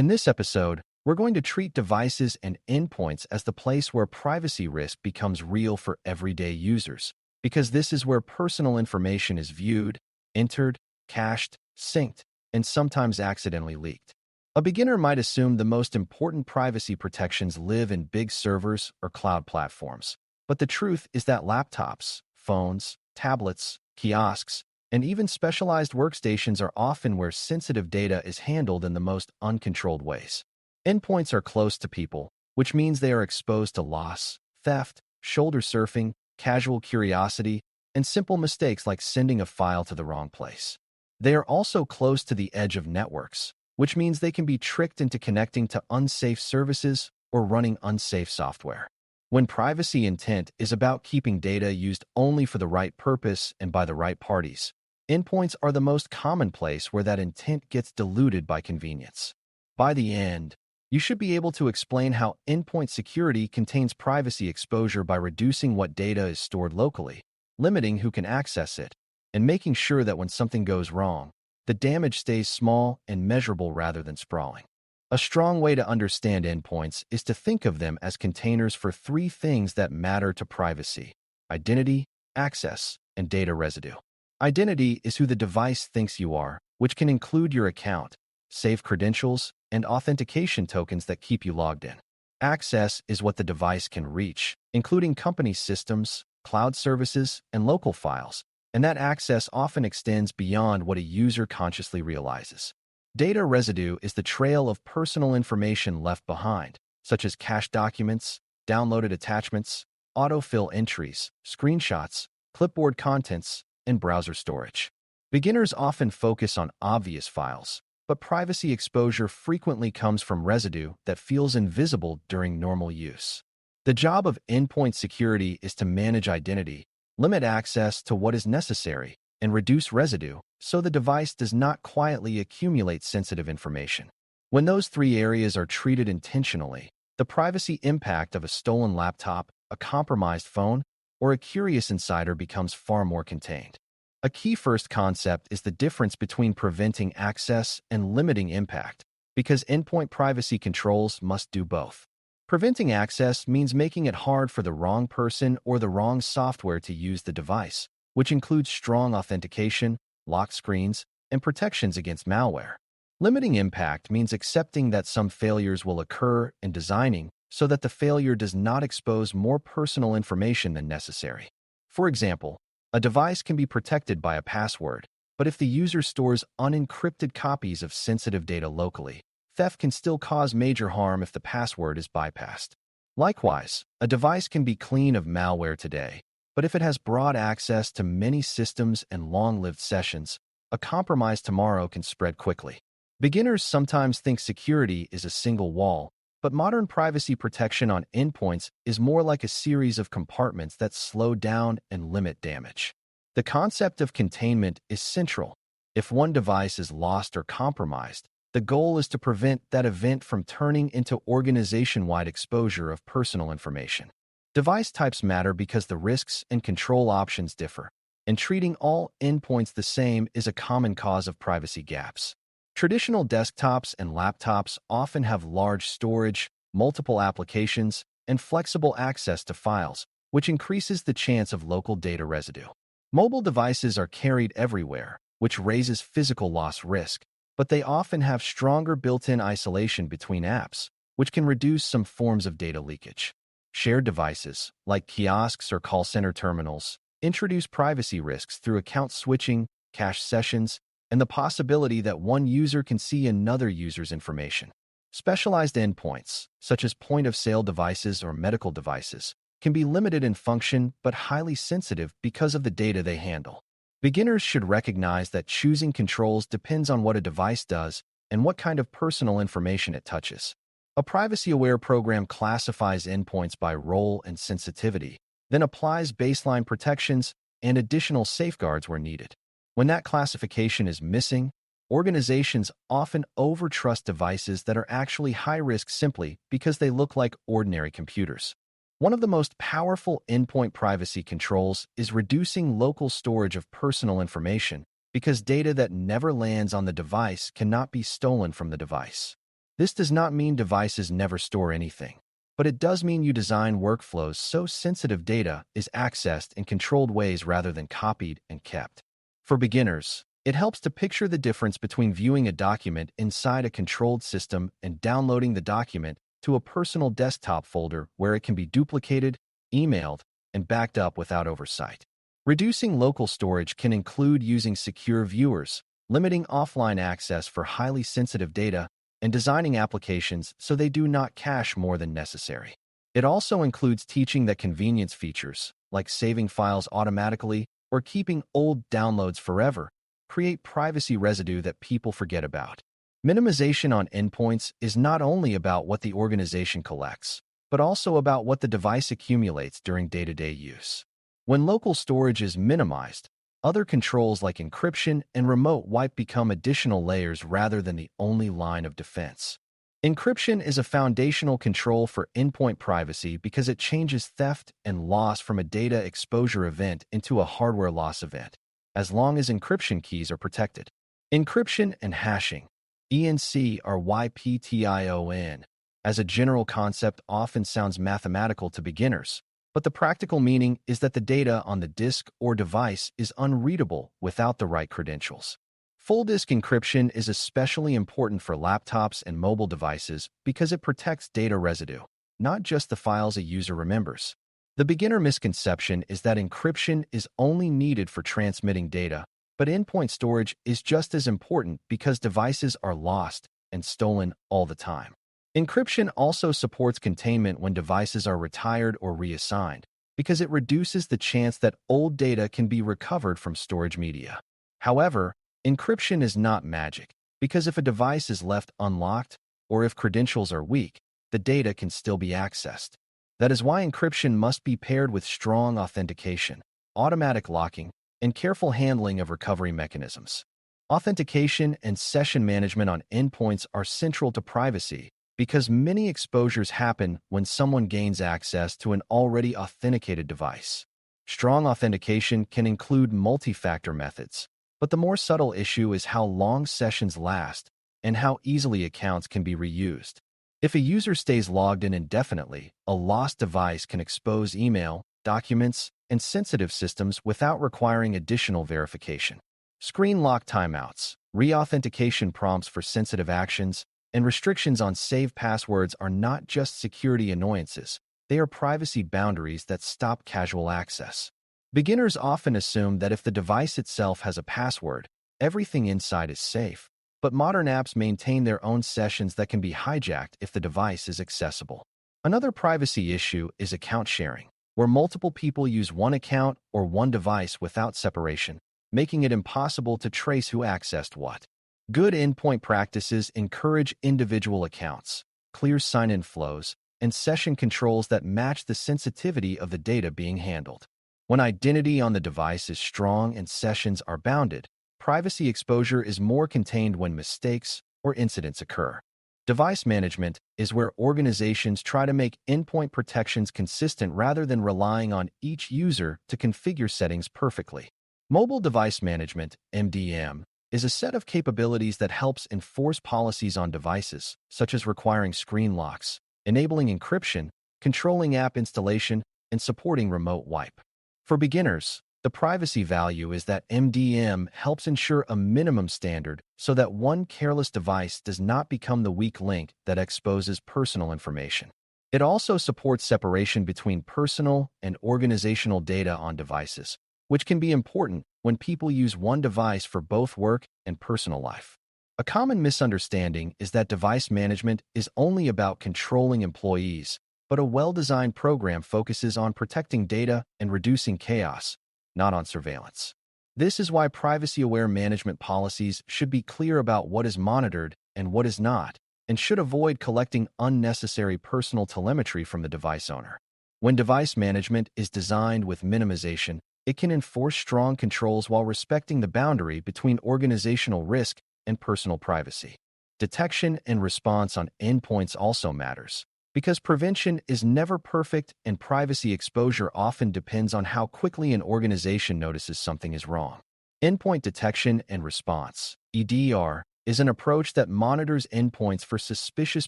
In this episode, we're going to treat devices and endpoints as the place where privacy risk becomes real for everyday users, because this is where personal information is viewed, entered, cached, synced, and sometimes accidentally leaked. A beginner might assume the most important privacy protections live in big servers or cloud platforms. But the truth is that laptops, phones, tablets, kiosks, and even specialized workstations are often where sensitive data is handled in the most uncontrolled ways. Endpoints are close to people, which means they are exposed to loss, theft, shoulder surfing, casual curiosity, and simple mistakes like sending a file to the wrong place. They are also close to the edge of networks, which means they can be tricked into connecting to unsafe services or running unsafe software. When privacy intent is about keeping data used only for the right purpose and by the right parties, endpoints are the most common place where that intent gets diluted by convenience. By the end, you should be able to explain how endpoint security contains privacy exposure by reducing what data is stored locally, limiting who can access it, and making sure that when something goes wrong, the damage stays small and measurable rather than sprawling. A strong way to understand endpoints is to think of them as containers for three things that matter to privacy: identity, access, and data residue. Identity is who the device thinks you are, which can include your account, saved credentials, and authentication tokens that keep you logged in. Access is what the device can reach, including company systems, cloud services, and local files, and that access often extends beyond what a user consciously realizes. Data residue is the trail of personal information left behind, such as cached documents, downloaded attachments, autofill entries, screenshots, clipboard contents, and browser storage. Beginners often focus on obvious files, but privacy exposure frequently comes from residue that feels invisible during normal use. The job of endpoint security is to manage identity, limit access to what is necessary, and reduce residue so the device does not quietly accumulate sensitive information. When those three areas are treated intentionally, the privacy impact of a stolen laptop, a compromised phone, or a curious insider becomes far more contained. A key first concept is the difference between preventing access and limiting impact, because endpoint privacy controls must do both. Preventing access means making it hard for the wrong person or the wrong software to use the device, which includes strong authentication, locked screens, and protections against malware. Limiting impact means accepting that some failures will occur and designing so that the failure does not expose more personal information than necessary. For example, a device can be protected by a password, but if the user stores unencrypted copies of sensitive data locally, theft can still cause major harm if the password is bypassed. Likewise, a device can be clean of malware today, but if it has broad access to many systems and long-lived sessions, a compromise tomorrow can spread quickly. Beginners sometimes think security is a single wall, but modern privacy protection on endpoints is more like a series of compartments that slow down and limit damage. The concept of containment is central. If one device is lost or compromised, the goal is to prevent that event from turning into organization-wide exposure of personal information. Device types matter because the risks and control options differ, and treating all endpoints the same is a common cause of privacy gaps. Traditional desktops and laptops often have large storage, multiple applications, and flexible access to files, which increases the chance of local data residue. Mobile devices are carried everywhere, which raises physical loss risk, but they often have stronger built-in isolation between apps, which can reduce some forms of data leakage. Shared devices, like kiosks or call center terminals, introduce privacy risks through account switching, cached sessions, and the possibility that one user can see another user's information. Specialized endpoints, such as point-of-sale devices or medical devices, can be limited in function but highly sensitive because of the data they handle. Beginners should recognize that choosing controls depends on what a device does and what kind of personal information it touches. A privacy-aware program classifies endpoints by role and sensitivity, then applies baseline protections and additional safeguards where needed. When that classification is missing, organizations often overtrust devices that are actually high risk simply because they look like ordinary computers. One of the most powerful endpoint privacy controls is reducing local storage of personal information because data that never lands on the device cannot be stolen from the device. This does not mean devices never store anything, but it does mean you design workflows so sensitive data is accessed in controlled ways rather than copied and kept. For beginners, it helps to picture the difference between viewing a document inside a controlled system and downloading the document to a personal desktop folder where it can be duplicated, emailed, and backed up without oversight. Reducing local storage can include using secure viewers, limiting offline access for highly sensitive data, and designing applications so they do not cache more than necessary. It also includes teaching that convenience features, like saving files automatically or keeping old downloads forever, create privacy residue that people forget about. Minimization on endpoints is not only about what the organization collects, but also about what the device accumulates during day-to-day use. When local storage is minimized, other controls like encryption and remote wipe become additional layers rather than the only line of defense. Encryption is a foundational control for endpoint privacy because it changes theft and loss from a data exposure event into a hardware loss event, as long as encryption keys are protected. Encryption and hashing, ENC or YPTION, as a general concept often sounds mathematical to beginners, but the practical meaning is that the data on the disk or device is unreadable without the right credentials. Full disk encryption is especially important for laptops and mobile devices because it protects data residue, not just the files a user remembers. The beginner misconception is that encryption is only needed for transmitting data, but endpoint storage is just as important because devices are lost and stolen all the time. Encryption also supports containment when devices are retired or reassigned, because it reduces the chance that old data can be recovered from storage media. However, encryption is not magic, because if a device is left unlocked or if credentials are weak, the data can still be accessed. That is why encryption must be paired with strong authentication, automatic locking, and careful handling of recovery mechanisms. Authentication and session management on endpoints are central to privacy, because many exposures happen when someone gains access to an already authenticated device. Strong authentication can include multi-factor methods, but the more subtle issue is how long sessions last and how easily accounts can be reused. If a user stays logged in indefinitely, a lost device can expose email, documents, and sensitive systems without requiring additional verification. Screen lock timeouts, re-authentication prompts for sensitive actions, and restrictions on saved passwords are not just security annoyances, they are privacy boundaries that stop casual access. Beginners often assume that if the device itself has a password, everything inside is safe, but modern apps maintain their own sessions that can be hijacked if the device is accessible. Another privacy issue is account sharing, where multiple people use one account or one device without separation, making it impossible to trace who accessed what. Good endpoint practices encourage individual accounts, clear sign-in flows, and session controls that match the sensitivity of the data being handled. When identity on the device is strong and sessions are bounded, privacy exposure is more contained when mistakes or incidents occur. Device management is where organizations try to make endpoint protections consistent rather than relying on each user to configure settings perfectly. Mobile device management, MDM, is a set of capabilities that helps enforce policies on devices, such as requiring screen locks, enabling encryption, controlling app installation, and supporting remote wipe. For beginners, the privacy value is that MDM helps ensure a minimum standard so that one careless device does not become the weak link that exposes personal information. It also supports separation between personal and organizational data on devices, which can be important when people use one device for both work and personal life. A common misunderstanding is that device management is only about controlling employees, but a well-designed program focuses on protecting data and reducing chaos, not on surveillance. This is why privacy-aware management policies should be clear about what is monitored and what is not, and should avoid collecting unnecessary personal telemetry from the device owner. When device management is designed with minimization, it can enforce strong controls while respecting the boundary between organizational risk and personal privacy. Detection and response on endpoints also matters, because prevention is never perfect and privacy exposure often depends on how quickly an organization notices something is wrong. Endpoint detection and response, EDR, is an approach that monitors endpoints for suspicious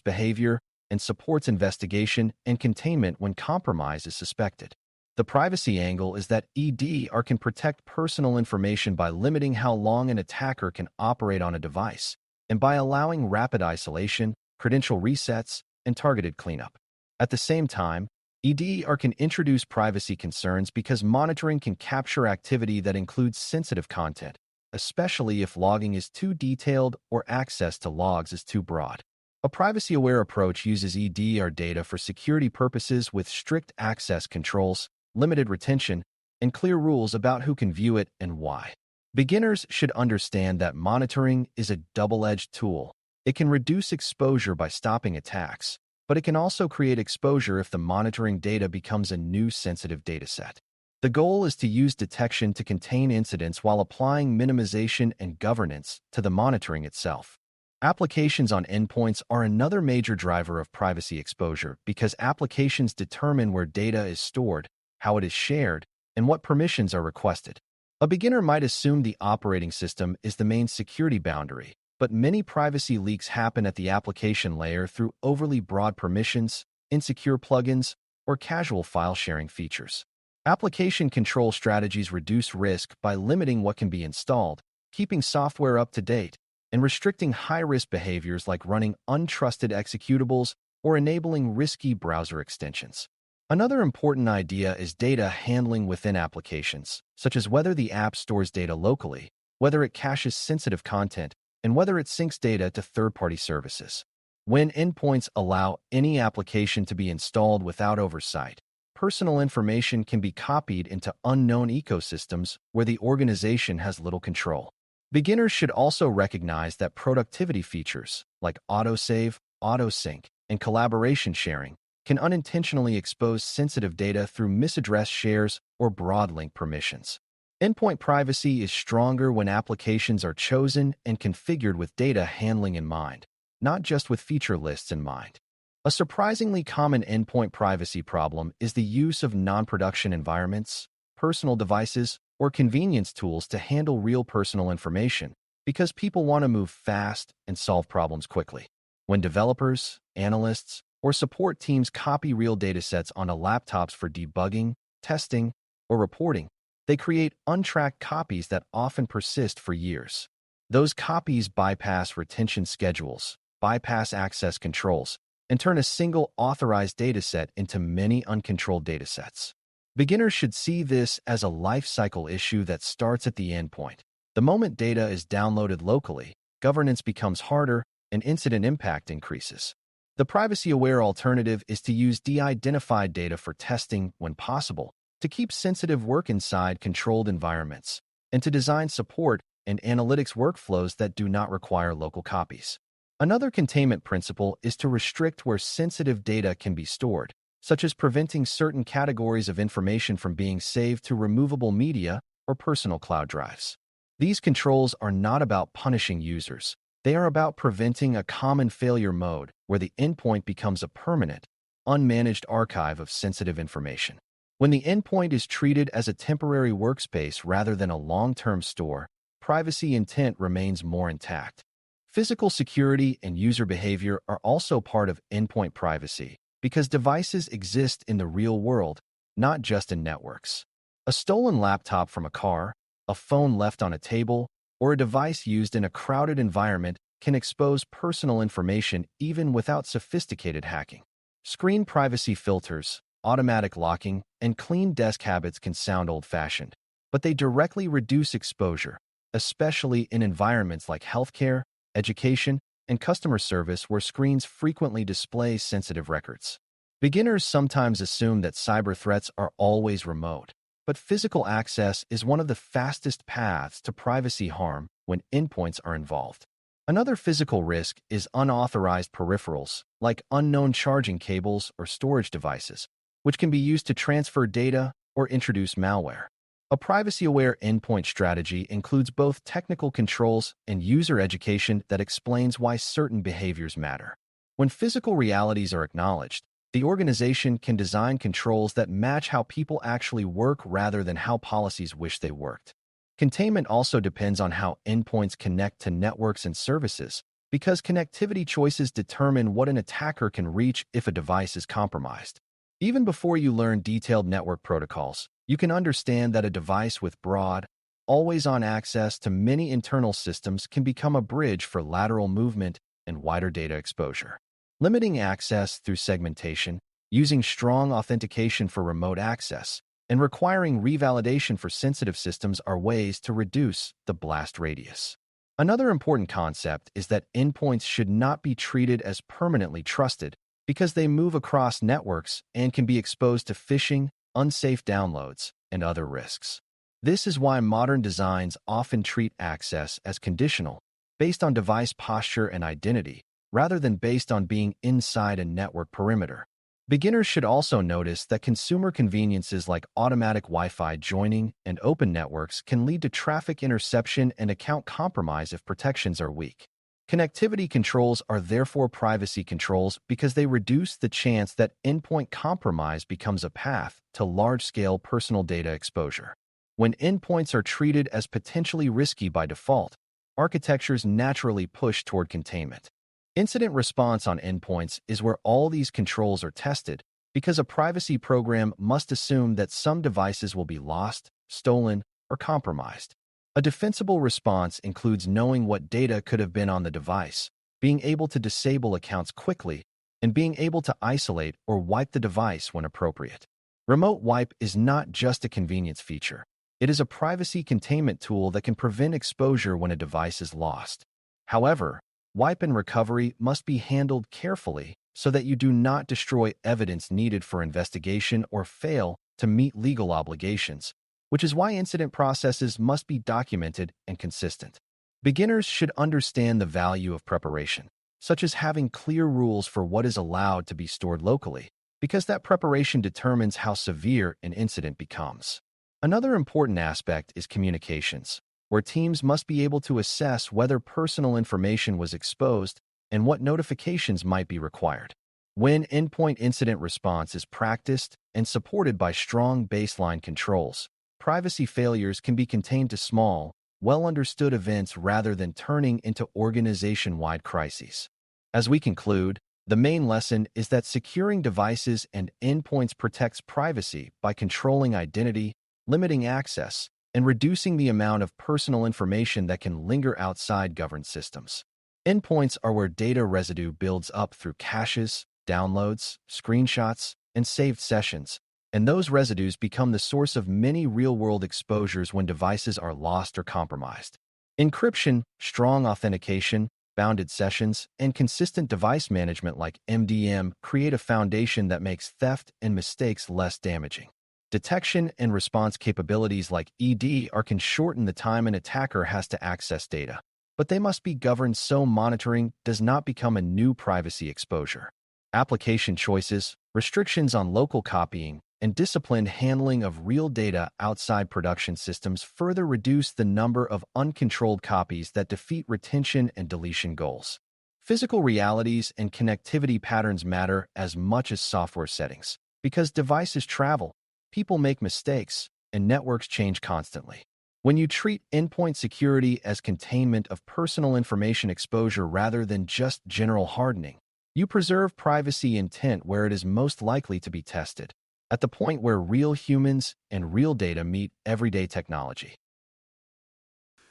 behavior and supports investigation and containment when compromise is suspected. The privacy angle is that EDR can protect personal information by limiting how long an attacker can operate on a device, and by allowing rapid isolation, credential resets, and targeted cleanup. At the same time, EDR can introduce privacy concerns because monitoring can capture activity that includes sensitive content, especially if logging is too detailed or access to logs is too broad. A privacy-aware approach uses EDR data for security purposes with strict access controls, limited retention, and clear rules about who can view it and why. Beginners should understand that monitoring is a double-edged tool. It can reduce exposure by stopping attacks, but it can also create exposure if the monitoring data becomes a new sensitive dataset. The goal is to use detection to contain incidents while applying minimization and governance to the monitoring itself. Applications on endpoints are another major driver of privacy exposure because applications determine where data is stored, how it is shared, and what permissions are requested. A beginner might assume the operating system is the main security boundary, but many privacy leaks happen at the application layer through overly broad permissions, insecure plugins, or casual file sharing features. Application control strategies reduce risk by limiting what can be installed, keeping software up to date, and restricting high-risk behaviors like running untrusted executables or enabling risky browser extensions. Another important idea is data handling within applications, such as whether the app stores data locally, whether it caches sensitive content, and whether it syncs data to third-party services. When endpoints allow any application to be installed without oversight, personal information can be copied into unknown ecosystems where the organization has little control. Beginners should also recognize that productivity features like autosave, autosync, and collaboration sharing can unintentionally expose sensitive data through misaddressed shares or broad link permissions. Endpoint privacy is stronger when applications are chosen and configured with data handling in mind, not just with feature lists in mind. A surprisingly common endpoint privacy problem is the use of non-production environments, personal devices, or convenience tools to handle real personal information because people want to move fast and solve problems quickly. When developers, analysts, or support teams copy real datasets onto laptops for debugging, testing, or reporting, they create untracked copies that often persist for years. Those copies bypass retention schedules, bypass access controls, and turn a single authorized dataset into many uncontrolled datasets. Beginners should see this as a lifecycle issue that starts at the endpoint. The moment data is downloaded locally, governance becomes harder and incident impact increases. The privacy-aware alternative is to use de-identified data for testing when possible, to keep sensitive work inside controlled environments, and to design support and analytics workflows that do not require local copies. Another containment principle is to restrict where sensitive data can be stored, such as preventing certain categories of information from being saved to removable media or personal cloud drives. These controls are not about punishing users. They are about preventing a common failure mode where the endpoint becomes a permanent, unmanaged archive of sensitive information. When the endpoint is treated as a temporary workspace rather than a long-term store, privacy intent remains more intact. Physical security and user behavior are also part of endpoint privacy because devices exist in the real world, not just in networks. A stolen laptop from a car, a phone left on a table, or a device used in a crowded environment can expose personal information even without sophisticated hacking. Screen privacy filters, automatic locking, and clean desk habits can sound old-fashioned, but they directly reduce exposure, especially in environments like healthcare, education, and customer service where screens frequently display sensitive records. Beginners sometimes assume that cyber threats are always remote, but physical access is one of the fastest paths to privacy harm when endpoints are involved. Another physical risk is unauthorized peripherals, like unknown charging cables or storage devices, which can be used to transfer data or introduce malware. A privacy-aware endpoint strategy includes both technical controls and user education that explains why certain behaviors matter. When physical realities are acknowledged, the organization can design controls that match how people actually work rather than how policies wish they worked. Containment also depends on how endpoints connect to networks and services, because connectivity choices determine what an attacker can reach if a device is compromised. Even before you learn detailed network protocols, you can understand that a device with broad, always-on access to many internal systems can become a bridge for lateral movement and wider data exposure. Limiting access through segmentation, using strong authentication for remote access, and requiring revalidation for sensitive systems are ways to reduce the blast radius. Another important concept is that endpoints should not be treated as permanently trusted because they move across networks and can be exposed to phishing, unsafe downloads, and other risks. This is why modern designs often treat access as conditional, based on device posture and identity, rather than based on being inside a network perimeter. Beginners should also notice that consumer conveniences like automatic Wi-Fi joining and open networks can lead to traffic interception and account compromise if protections are weak. Connectivity controls are therefore privacy controls because they reduce the chance that endpoint compromise becomes a path to large-scale personal data exposure. When endpoints are treated as potentially risky by default, architectures naturally push toward containment. Incident response on endpoints is where all these controls are tested because a privacy program must assume that some devices will be lost, stolen, or compromised. A defensible response includes knowing what data could have been on the device, being able to disable accounts quickly, and being able to isolate or wipe the device when appropriate. Remote wipe is not just a convenience feature. It is a privacy containment tool that can prevent exposure when a device is lost. However, wipe and recovery must be handled carefully so that you do not destroy evidence needed for investigation or fail to meet legal obligations, which is why incident processes must be documented and consistent. Beginners should understand the value of preparation, such as having clear rules for what is allowed to be stored locally, because that preparation determines how severe an incident becomes. Another important aspect is communications, where teams must be able to assess whether personal information was exposed and what notifications might be required. When endpoint incident response is practiced and supported by strong baseline controls, privacy failures can be contained to small, well-understood events rather than turning into organization-wide crises. As we conclude, the main lesson is that securing devices and endpoints protects privacy by controlling identity, limiting access, and reducing the amount of personal information that can linger outside governed systems. Endpoints are where data residue builds up through caches, downloads, screenshots, and saved sessions, and those residues become the source of many real-world exposures when devices are lost or compromised. Encryption, strong authentication, bounded sessions, and consistent device management like MDM create a foundation that makes theft and mistakes less damaging. Detection and response capabilities like EDR can shorten the time an attacker has to access data, but they must be governed so monitoring does not become a new privacy exposure. Application choices, restrictions on local copying, and disciplined handling of real data outside production systems further reduce the number of uncontrolled copies that defeat retention and deletion goals. Physical realities and connectivity patterns matter as much as software settings, because devices travel, people make mistakes, and networks change constantly. When you treat endpoint security as containment of personal information exposure rather than just general hardening, you preserve privacy intent where it is most likely to be tested, at the point where real humans and real data meet everyday technology.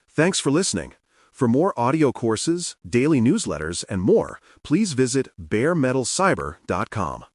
Thanks for listening. For more audio courses, daily newsletters, and more, please visit BareMetalCyber.com.